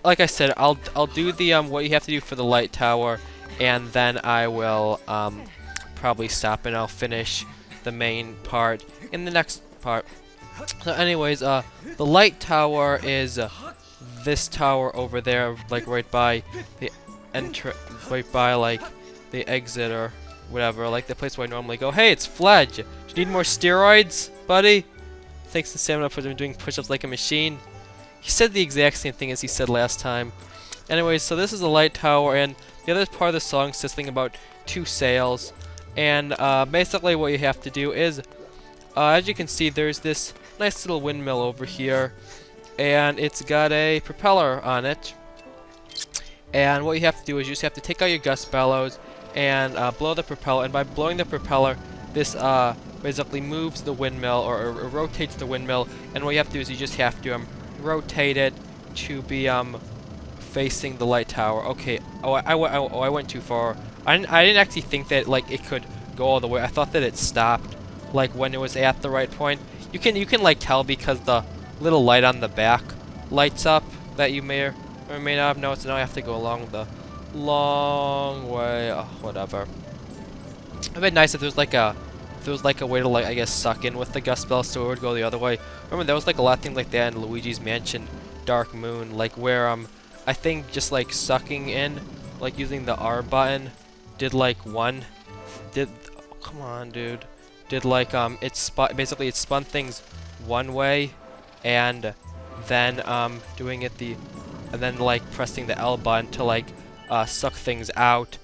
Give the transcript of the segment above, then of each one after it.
Like I said, I'll do the what you have to do for the light tower, and then I will probably stop and I'll finish the main part in the next part. So anyways, the light tower is this tower over there, like right by the right by like the exit or whatever, like the place where I normally go. Hey, it's Fledge. Do you need more steroids, buddy? Thanks to stamina for doing push-ups like a machine. He said the exact same thing as he said last time. Anyways, so this is the light tower, and the other part of the song says something about 2 sails. And basically what you have to do is, as you can see, there's this nice little windmill over here, and it's got a propeller on it. And what you have to do is you just have to take out your gust bellows and blow the propeller, and by blowing the propeller, this basically moves the windmill or rotates the windmill, and what you have to do is you just have to rotate it to be facing the light tower. Okay, I went too far. I didn't actually think that like it could go all the way. I thought that it stopped like when it was at the right point. You can like tell because the little light on the back lights up that you may or may not have noticed. Now I have to go along the long way. Oh, whatever. It'd be nice if there was like a way to, like, I guess, suck in with the gust bell so it would go the other way. Remember, there was like a lot of things like that in Luigi's Mansion Dark Moon, like where I think just like sucking in, like using the R button, did like come on, dude, did like basically it spun things one way, and then doing it and then like pressing the L button to like suck things out,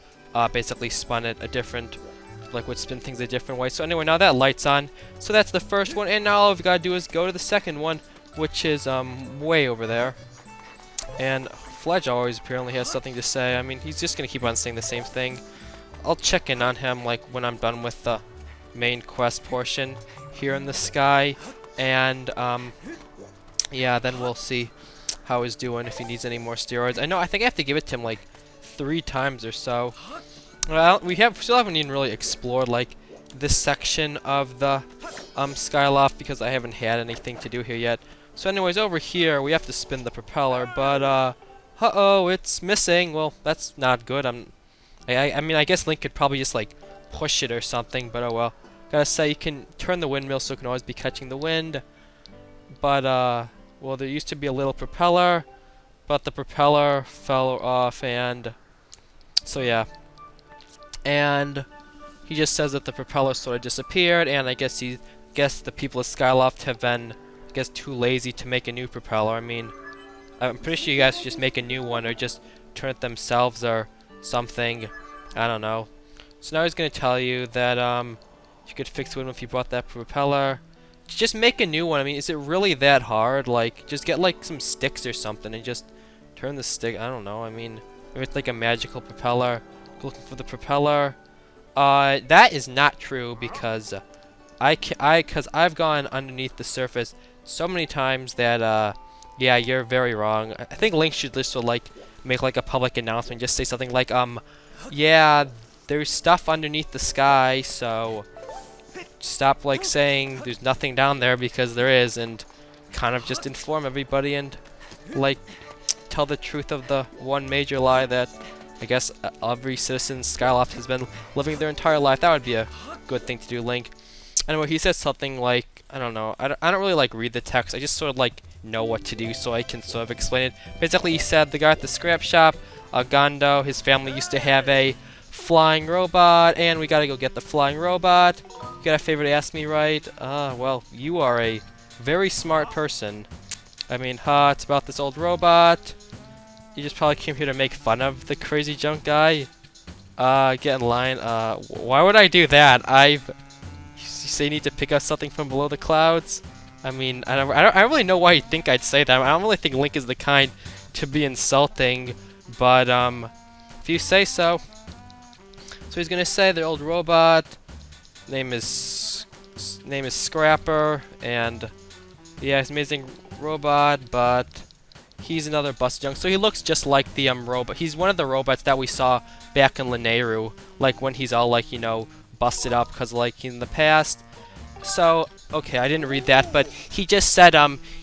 basically spun it a different, like would spin things a different way. So anyway, now that light's on, so that's the first one, and now all we've got to do is go to the second one, which is way over there. And Fledge always apparently has something to say. I mean, he's just gonna keep on saying the same thing. I'll check in on him like when I'm done with the main quest portion here in the sky, and yeah, then we'll see how he's doing, if he needs any more steroids. I think I have to give it to him like 3 times or so. Well, still haven't even really explored like this section of the Skyloft because I haven't had anything to do here yet. So anyways, over here we have to spin the propeller, but uh-oh, it's missing. Well, that's not good. I mean, I guess Link could probably just like push it or something, but oh well. Gotta say, you can turn the windmill so it can always be catching the wind. But well, there used to be a little propeller, but the propeller fell off, and so yeah. And he just says that the propeller sort of disappeared, and I guess the people of Skyloft have been, I guess, too lazy to make a new propeller. I mean, I'm pretty sure you guys should just make a new one or just turn it themselves or something. I don't know. So now he's gonna tell you that you could fix the windmill if you bought that propeller. Just make a new one. I mean, is it really that hard? Like, just get like some sticks or something and just turn the stick. I don't know. I mean, maybe it's like a magical propeller. Looking for the propeller. That is not true because I've gone underneath the surface so many times that yeah, you're very wrong. I think Link should just like make like a public announcement, just say something like yeah, there's stuff underneath the sky, so stop like saying there's nothing down there because there is, and kind of just inform everybody and like tell the truth of the one major lie that I guess every citizen in Skyloft has been living their entire life. That would be a good thing to do, Link. Anyway, he says something like, I don't know, I don't really like read the text, I just sort of like know what to do so I can sort of explain it. Basically, he said the guy at the scrap shop, Gondo, his family used to have a flying robot, and we gotta go get the flying robot. You got a favor to ask me, right? Well, you are a very smart person. I mean, it's about this old robot. You just probably came here to make fun of the crazy junk guy. Get in line. Why would I do that? You say you need to pick up something from below the clouds? I mean, I don't really know why you think I'd say that. I don't really think Link is the kind to be insulting, but if you say so. So he's gonna say the old robot name is Scrapper, and yeah, he's an amazing robot, but he's another bust junk. So he looks just like the robot. He's one of the robots that we saw back in Lineru, like when he's all like, you know, busted up because like in the past. So Okay, I didn't read that, but he just said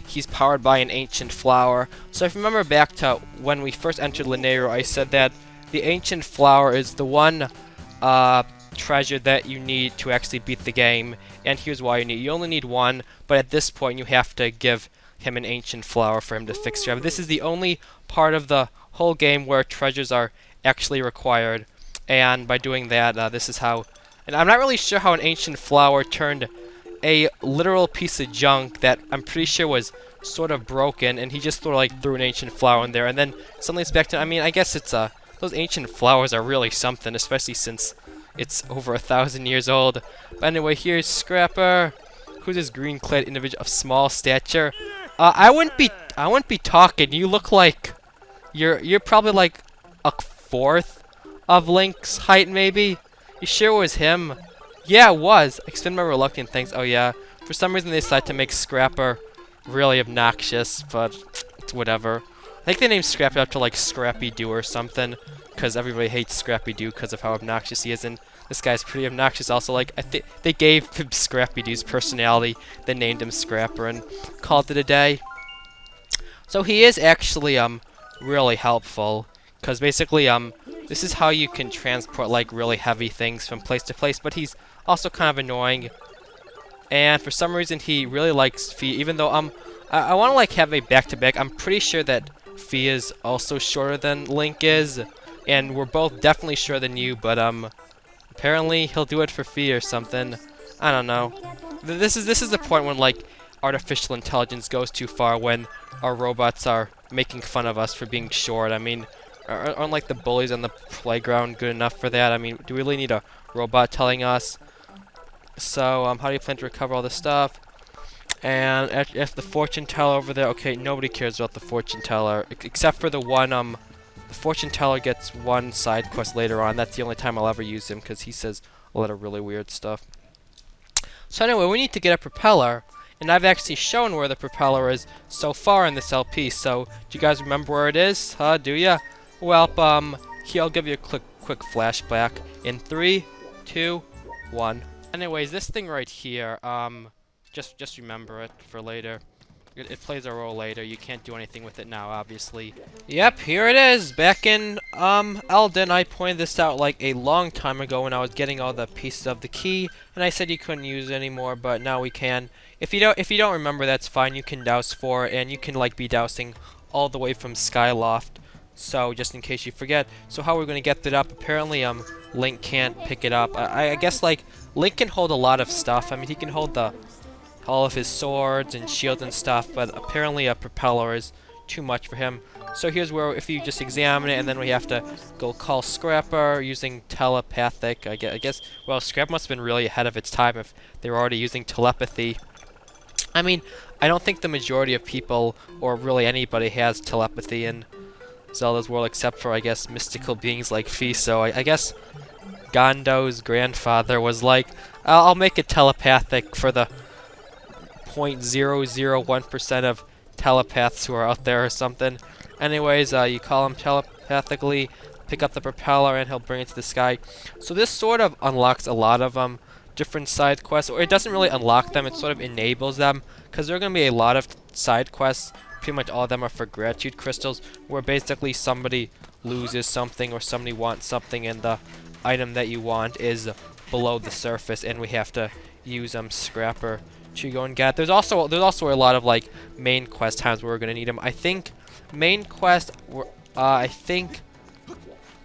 he's powered by an ancient flower. So if you remember back to when we first entered Linear, I said that the ancient flower is the one treasure that you need to actually beat the game, and here's why you only need one, but at this point you have to give him an ancient flower for him to fix your. This is the only part of the whole game where treasures are actually required, and by doing that, this is how. And I'm not really sure how an ancient flower turned a literal piece of junk that I'm pretty sure was sort of broken, and he just sort of like threw an ancient flower in there, and then suddenly it's back to. I mean, I guess it's those ancient flowers are really something, especially since it's over 1,000 years old. But anyway, here's Scrapper, who's this green-clad individual of small stature. I wouldn't be talking. You look like you're probably like a fourth of Link's height, maybe. You sure it was him? Yeah, it was. Extend my reluctant thanks. Oh yeah. For some reason they decided to make Scrapper really obnoxious, but it's whatever. I think they named Scrapper after like Scrappy Doo or something, because everybody hates Scrappy Doo because of how obnoxious he is, and this guy's pretty obnoxious. Also, like I think they gave him Scrappy Doo's personality, then named him Scrapper and called it a day. So he is actually really helpful, because basically this is how you can transport like really heavy things from place to place, but he's also kind of annoying. And for some reason he really likes Fee, even though I want to like have a back-to-back. I'm pretty sure that Fee is also shorter than Link is, and we're both definitely shorter than you, but apparently he'll do it for Fee or something. I don't know. This is the point when like artificial intelligence goes too far, when our robots are making fun of us for being short. I mean, aren't like the bullies on the playground good enough for that? I mean, do we really need a robot telling us? So, how do you plan to recover all this stuff? And if the fortune teller over there, okay, nobody cares about the fortune teller, except for the one, the fortune teller gets one side quest later on. That's the only time I'll ever use him, because he says a lot of really weird stuff. So anyway, we need to get a propeller, and I've actually shown where the propeller is so far in this LP, so do you guys remember where it is? Do ya? Well, here, I'll give you a quick flashback in 3, 2, 1. Anyways, this thing right here, just remember it for later. It plays a role later. You can't do anything with it now, obviously. Yep, here it is. Back in Elden, I pointed this out like a long time ago when I was getting all the pieces of the key, and I said you couldn't use it anymore, but now we can. If you don't remember, that's fine. You can douse 4, and you can like be dousing all the way from Skyloft. So just in case you forget. So how we're gonna get that up? Apparently, Link can't pick it up. I guess like Link can hold a lot of stuff. I mean, he can hold all of his swords and shields and stuff, but apparently a propeller is too much for him. So here's where, if you just examine it, and then we have to go call Scrapper using telepathic. I guess. Well, Scrapper must have been really ahead of its time if they were already using telepathy. I mean, I don't think the majority of people, or really anybody, has telepathy in Zelda's world, except for, I guess, mystical beings like Fee. So I guess Gondo's grandfather was like, I'll make it telepathic for the 0.001% of telepaths who are out there or something. Anyways, you call him telepathically, pick up the propeller, and he'll bring it to the sky. So this sort of unlocks a lot of different side quests, or it doesn't really unlock them, it sort of enables them, because there are going to be a lot of side quests. Pretty much all of them are for gratitude crystals, where basically somebody loses something or somebody wants something, and the item that you want is below the surface, and we have to use Scrapper to go and get. There's also a lot of like main quest times where we're gonna need them. I think main quest, I think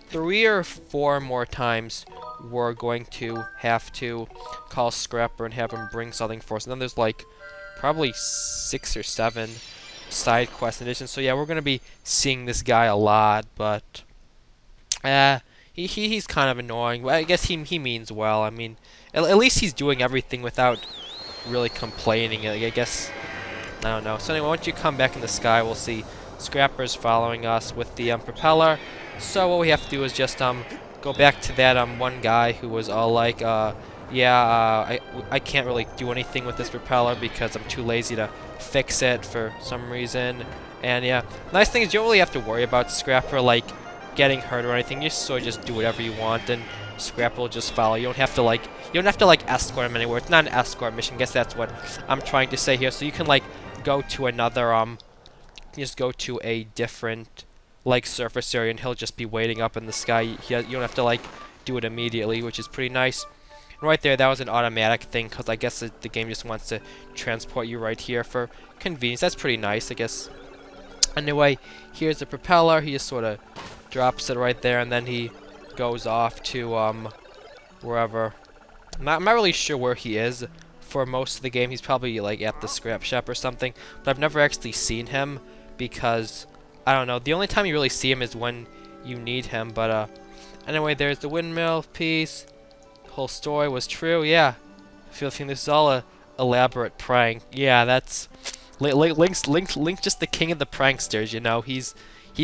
3 or 4 more times we're going to have to call Scrapper and have him bring something for us. And then there's like probably 6 or 7 side quest additions. So yeah, we're gonna be seeing this guy a lot, but he's kind of annoying. Well, I guess he means well. I mean, at least he's doing everything without really complaining. I guess, I don't know. So anyway, once you come back in the sky, we'll see Scrapper's following us with the propeller. So what we have to do is just go back to that one guy who was all like, yeah, I can't really do anything with this propeller because I'm too lazy to fix it for some reason. And yeah, nice thing is you don't really have to worry about Scrapper like getting hurt or anything. You sort of just do whatever you want, and Scrapple will just follow. You don't have to like escort him anywhere. It's not an escort mission. I guess that's what I'm trying to say here. So you can like go to another just go to a different like surface area and he'll just be waiting up in the sky. You don't have to like do it immediately, which is pretty nice. And right there, that was an automatic thing because I guess the game just wants to transport you right here for convenience. That's pretty nice, I guess. Anyway, here's the propeller. He just sort of drops it right there, and then he goes off to wherever. I'm not really sure where he is for most of the game. He's probably like at the scrap shop or something, but I've never actually seen him because I don't know. The only time you really see him is when you need him. But anyway, there's the windmill piece. The whole story was true. Yeah, I feel like this is all a elaborate prank. Yeah, that's Link's just the king of the pranksters. You know, he's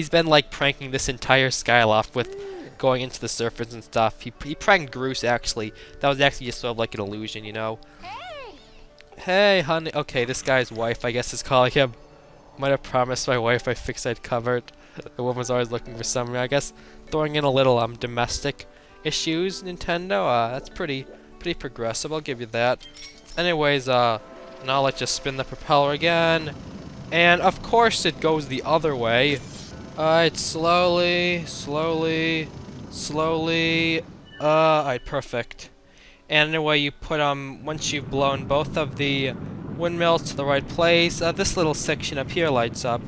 been like pranking this entire Skyloft with going into the surface and stuff. He pranked Groose actually. That was actually just sort of like an illusion, you know. Hey, honey. Okay, this guy's wife, I guess, is calling him. Might have promised my wife I fixed I'd covered. The woman's always looking for something. I guess throwing in a little domestic issues. Nintendo. That's pretty progressive. I'll give you that. Anyways, now let's just spin the propeller again, and of course it goes the other way. Alright, slowly. Alright, perfect. And anyway, you put once you've blown both of the windmills to the right place, this little section up here lights up,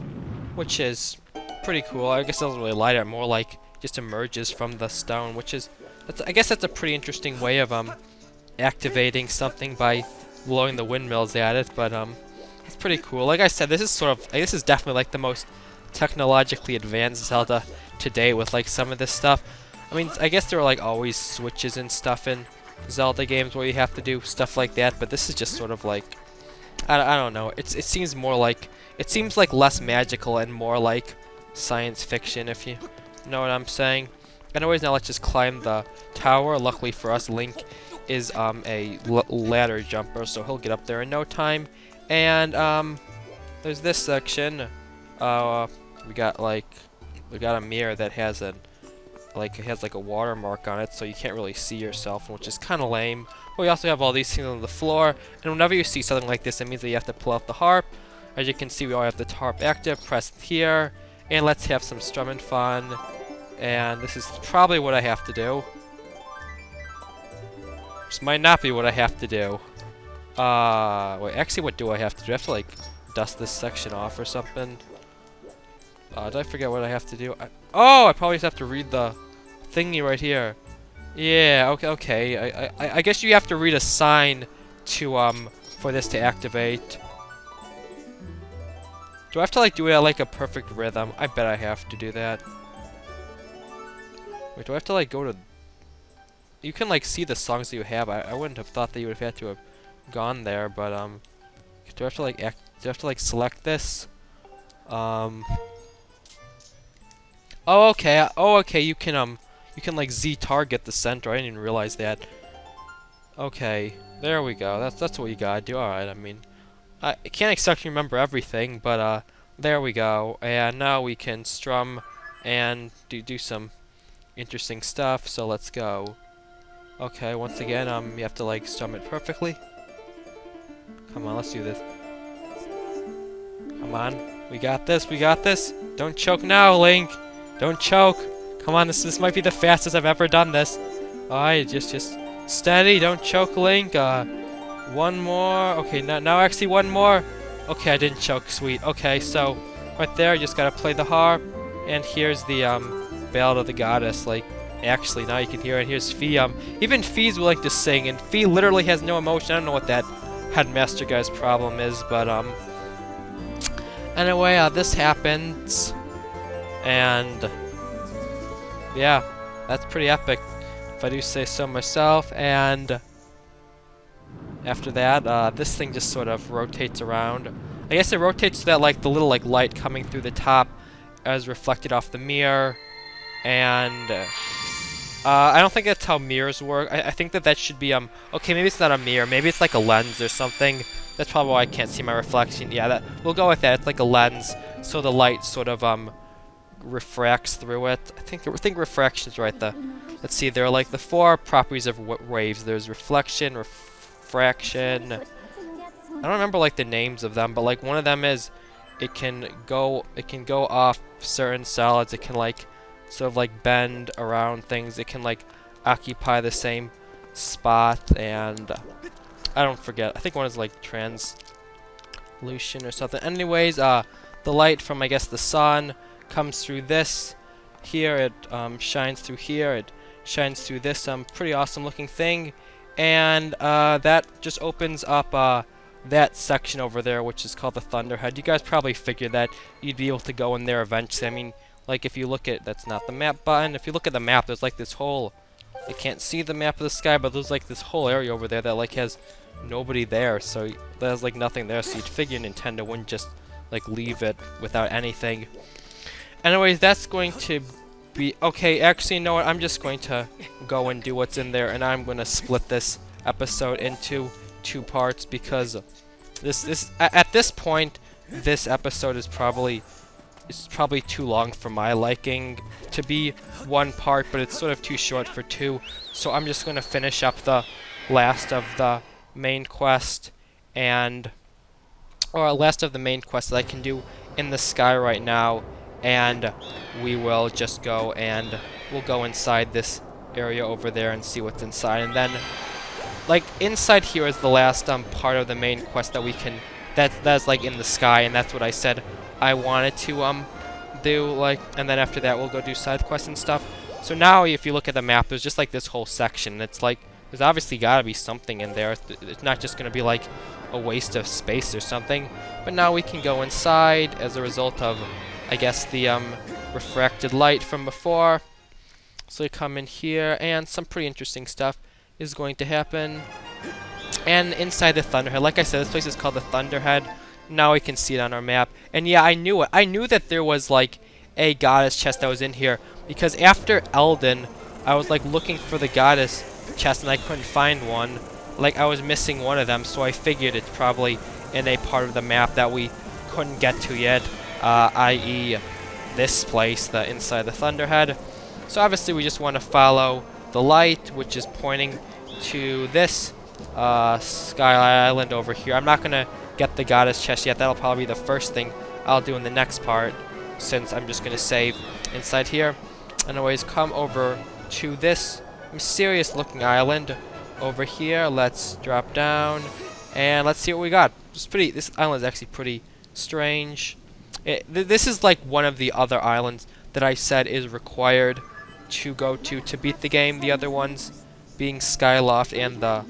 which is pretty cool. I guess it doesn't really light up, more like just emerges from the stone, which is I guess that's a pretty interesting way of activating something by blowing the windmills at it. But it's pretty cool. Like I said, this is definitely like the most technologically advanced Zelda to date with like some of this stuff. I mean, I guess there are like always switches and stuff in Zelda games where you have to do stuff like that, but this is just sort of like I don't know. It seems more like less magical and more like science fiction, if you know what I'm saying. Anyways, now let's just climb the tower. Luckily for us, Link is a ladder jumper, so he'll get up there in no time. And there's this section. We got a mirror that has a watermark on it, so you can't really see yourself, which is kind of lame. But we also have all these things on the floor, and whenever you see something like this, it means that you have to pull out the harp. As you can see, we all have the harp active. Press here, and let's have some strumming fun. And this is probably what I have to do. This might not be what I have to do. Wait, actually, what do I have to do? I have to, like, dust this section off or something. Did I forget what I have to do? Oh, I probably just have to read the thingy right here. Yeah, okay. I guess you have to read a sign to, for this to activate. Do I have to, like, do it at, like, a perfect rhythm? I bet I have to do that. Wait, do I have to, like, go to... You can, like, see the songs that you have. I wouldn't have thought that you would have had to have gone there, but, do I have to, like, do I have to, like, select this? Oh, okay, you can, like, Z-target the center. I didn't even realize that. Okay, there we go. That's what you gotta do. Alright, I mean... I can't exactly remember everything, but, there we go. And now we can strum and do some interesting stuff, so let's go. Okay, once again, you have to, like, strum it perfectly. Come on, let's do this. Come on, we got this. Don't choke now, Link. Don't choke. Come on, this might be the fastest I've ever done this. Alright, just steady. Don't choke, Link. One more. Okay, now actually one more. Okay, I didn't choke. Sweet. Okay, so right there, you just gotta play the harp. And here's the Ballad of the Goddess. Like, actually, now you can hear it. Here's Fee. Even Fee's willing to sing, and Fee literally has no emotion. I don't know what that headmaster guy's problem is, but anyway, this happens, and yeah, that's pretty epic, if I do say so myself. And after that, this thing just sort of rotates around. I guess it rotates so that, like, the little, like, light coming through the top is reflected off the mirror. And I don't think that's how mirrors work. I think that should be okay, maybe it's not a mirror, maybe it's like a lens or something. That's probably why I can't see my reflection. Yeah, we'll go with that. It's like a lens, so the light sort of refracts through it. I think refraction's right. Let's see, there are like the 4 properties of waves. There's reflection, refraction. I don't remember like the names of them, but like one of them is it can go off certain solids. It can like sort of like bend around things. It can like occupy the same spot, and I don't forget. I think one is like translution or something. Anyways, the light from, I guess, the sun comes through this here. It shines through here. It shines through this pretty awesome looking thing, and that just opens up that section over there, which is called the Thunderhead. You guys probably figured that you'd be able to go in there eventually. I mean, like if you look at, that's not the map button. If you look at the map, there's like this whole, I can't see the map of the sky, but there's like this whole area over there that like has nobody there. So there's like nothing there. So you'd figure Nintendo wouldn't just like leave it without anything. Anyways, that's going to be okay. Actually, you know what? I'm just going to go and do what's in there, and I'm going to split this episode into 2 parts, because at this point, this episode is probably too long for my liking to be 1 part, but it's sort of too short for 2. So I'm just going to finish up the last of the main quest, or last of the main quest that I can do in the sky right now, and we will just go and we'll go inside this area over there and see what's inside, and then like inside here is the last part of the main quest that we can that's like in the sky, and that's what I said I wanted to do, like, and then after that we'll go do side quests and stuff. So now if you look at the map, there's just like this whole section. It's like there's obviously got to be something in there. It's not just going to be like a waste of space or something. But now we can go inside as a result of, I guess, the refracted light from before. So we come in here, and some pretty interesting stuff is going to happen. And inside the Thunderhead, like I said, this place is called the Thunderhead. Now we can see it on our map. And yeah, I knew it. I knew that there was like a goddess chest that was in here, because after Elden, I was like looking for the goddess chest and I couldn't find one. Like I was missing one of them, so I figured it's probably in a part of the map that we couldn't get to yet, i.e. this place, the inside the Thunderhead. So obviously we just want to follow the light, which is pointing to this Sky Island over here. I'm not going to get the goddess chest yet. That'll probably be the first thing I'll do in the next part, since I'm just going to save inside here. And always come over to this mysterious looking island over here. Let's drop down and let's see what we got. This island is actually pretty strange. This is like one of the other islands that I said is required to go to beat the game. The other ones being Skyloft and the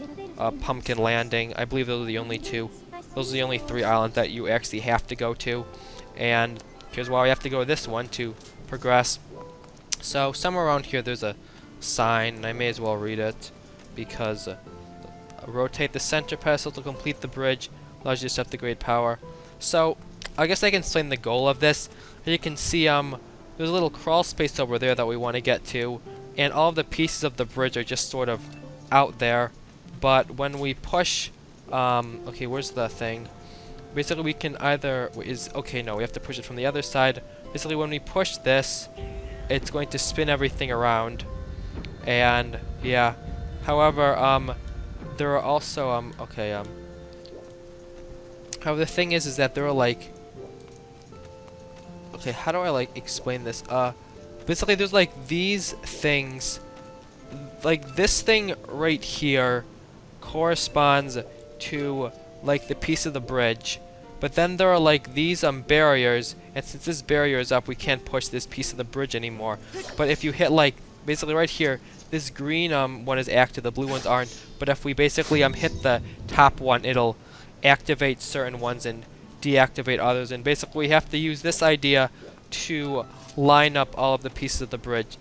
Pumpkin Landing. I believe those are the only 2. Those are the only 3 islands that you actually have to go to. And here's why we have to go to this one to progress. So somewhere around here there's a sign, and I may as well read it, because rotate the center pedestal to complete the bridge. Allows you to set the grade power. So I guess I can explain the goal of this. As you can see, there's a little crawl space over there that we want to get to, and all of the pieces of the bridge are just sort of out there. But when we push, okay, where's the thing? Basically, we can either we have to push it from the other side. Basically, when we push this, it's going to spin everything around, and yeah. However, there are also however, the thing is that there are like, okay, how do I like explain this? Basically, there's like these things, like this thing right here corresponds to like the piece of the bridge, but then there are like these barriers, and since this barrier is up, we can't push this piece of the bridge anymore. But if you hit like basically right here, this green one is active, the blue ones aren't. But if we basically hit the top one, it'll activate certain ones and deactivate others, and basically we have to use this idea to line up all of the pieces of the bridge.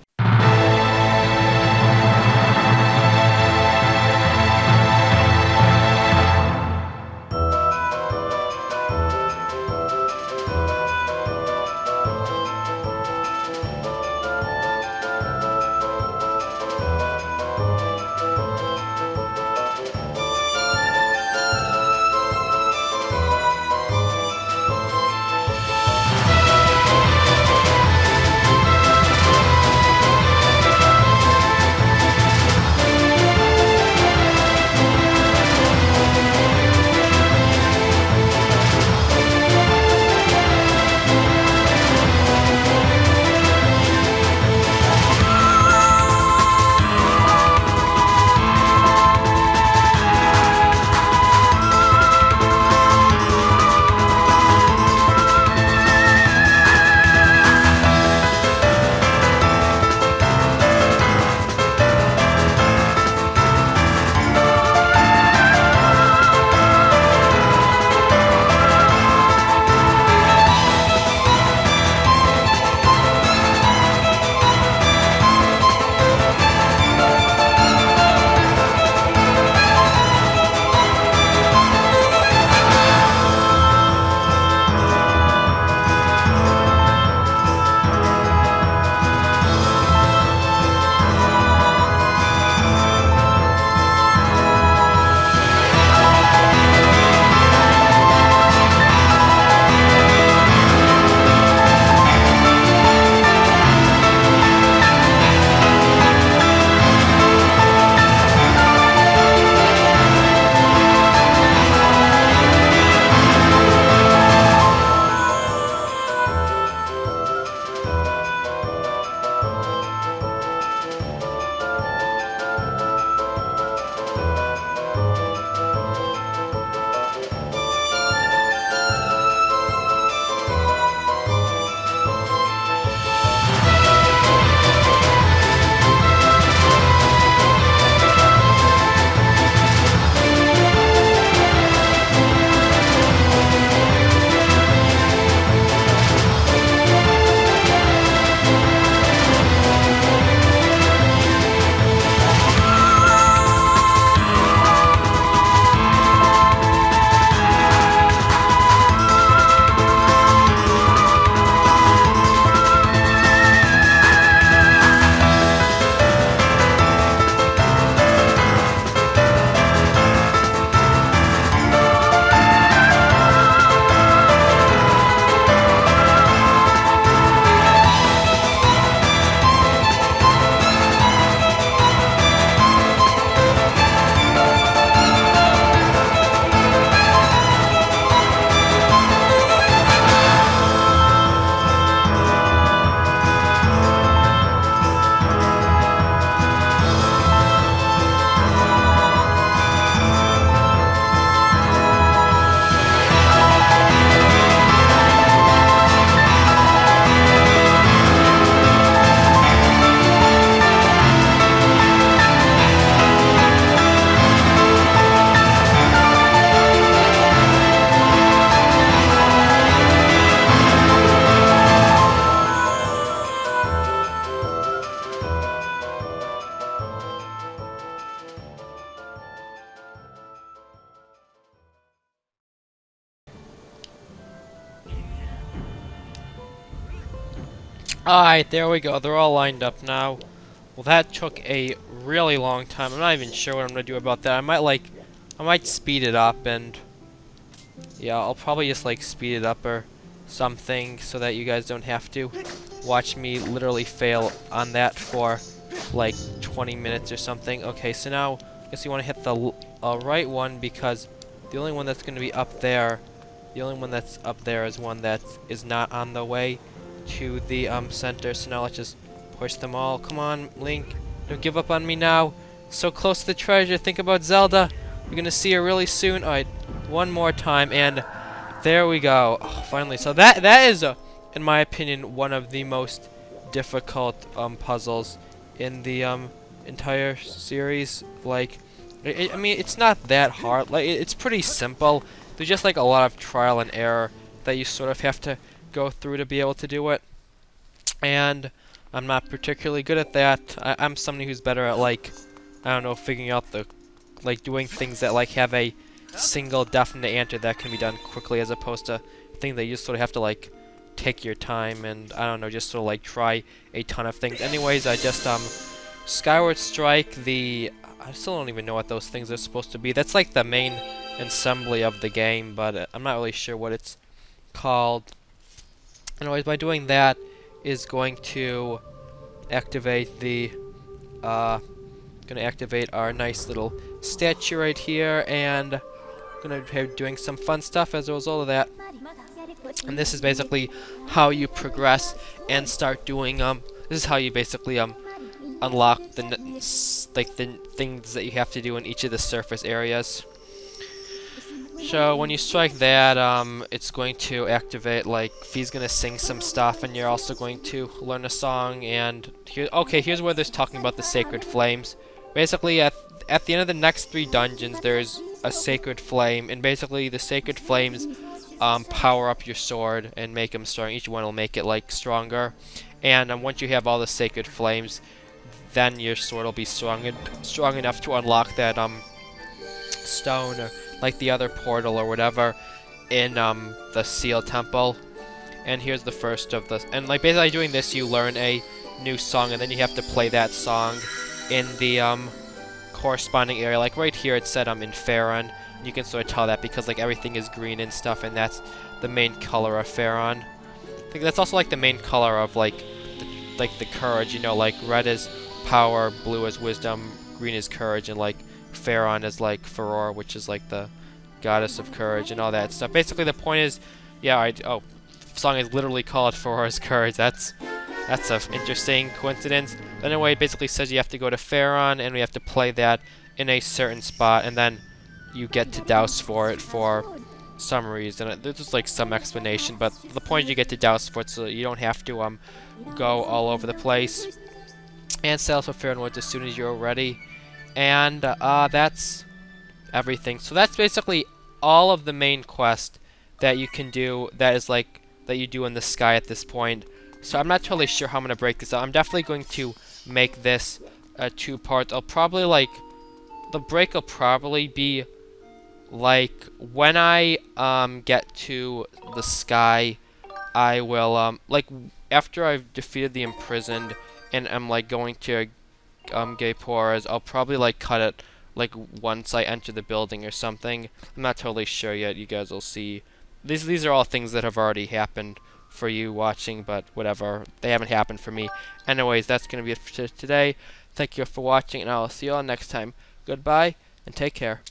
Alright, there we go. They're all lined up now. Well, that took a really long time. I'm not even sure what I'm gonna do about that. I might speed it up and, yeah, I'll probably just like speed it up or something so that you guys don't have to watch me literally fail on that for like 20 minutes or something. Okay, so now I guess you want to hit the right one because the only one that's gonna be up there, the only one that's up there is one that is not on the way to the center. So now let's just push them all. Come on, Link. Don't give up on me now. So close to the treasure. Think about Zelda. You're gonna see her really soon. Alright, one more time, and there we go. Oh, finally. So that is, in my opinion, one of the most difficult puzzles in the entire series. Like, I mean, it's not that hard. Like, it's pretty simple. There's just like a lot of trial and error that you sort of have to go through to be able to do it. And I'm not particularly good at that. I'm somebody who's better at, like, I don't know, figuring out the, like, doing things that, like, have a single definite answer that can be done quickly as opposed to things that you just sort of have to, like, take your time and, I don't know, just sort of, like, try a ton of things. Anyways, I just, Skyward Strike, I still don't even know what those things are supposed to be. That's, like, the main assembly of the game, but I'm not really sure what it's called. Anyways, by doing that is going to activate gonna activate our nice little statue right here, and gonna be doing some fun stuff as a result of that. And this is basically how you progress and start doing this is how you basically unlock the the things that you have to do in each of the surface areas. So when you strike that, it's going to activate, like, Fee's gonna sing some stuff, and you're also going to learn a song. And here's where there's talking about the sacred flames. Basically, at the end of the next 3 dungeons, there's a sacred flame, and basically the sacred flames power up your sword and make them strong. Each one will make it, like, stronger. And once you have all the sacred flames, then your sword will be strong enough to unlock that stone, or like the other portal or whatever in the Seal Temple. And here's the first of the, and like basically doing this, you learn a new song, and then you have to play that song in the corresponding area. Like right here, it said in Faron. You can sort of tell that because like everything is green and stuff, and that's the main color of Faron. I think that's also like the main color of like the courage. You know, like red is power, blue is wisdom, green is courage, and like Faron is like Furor, which is like the goddess of courage and all that stuff. Basically, the point is, yeah, the song is literally called Furor's Courage. That's an interesting coincidence. But anyway, it basically says you have to go to Faron, and we have to play that in a certain spot, and then you get to douse for it for some reason. There's just like some explanation, but the point is you get to douse for it so that you don't have to go all over the place. And set up for Faron Woods as soon as you're ready. And that's everything. So that's basically all of the main quest that you can do, that is like that you do in the sky at this point. So I'm not totally sure how I'm gonna break this up. I'm definitely going to make this 2 parts. I'll probably like the break will probably be like when I get to the sky, I will like after I've defeated the imprisoned and I'm like going to Gay Poras, I'll probably like cut it like once I enter the building or something. I'm not totally sure yet. You guys will see. These are all things that have already happened for you watching, but whatever. They haven't happened for me. Anyways, that's gonna be it for today. Thank you for watching, and I'll see you all next time. Goodbye, and take care.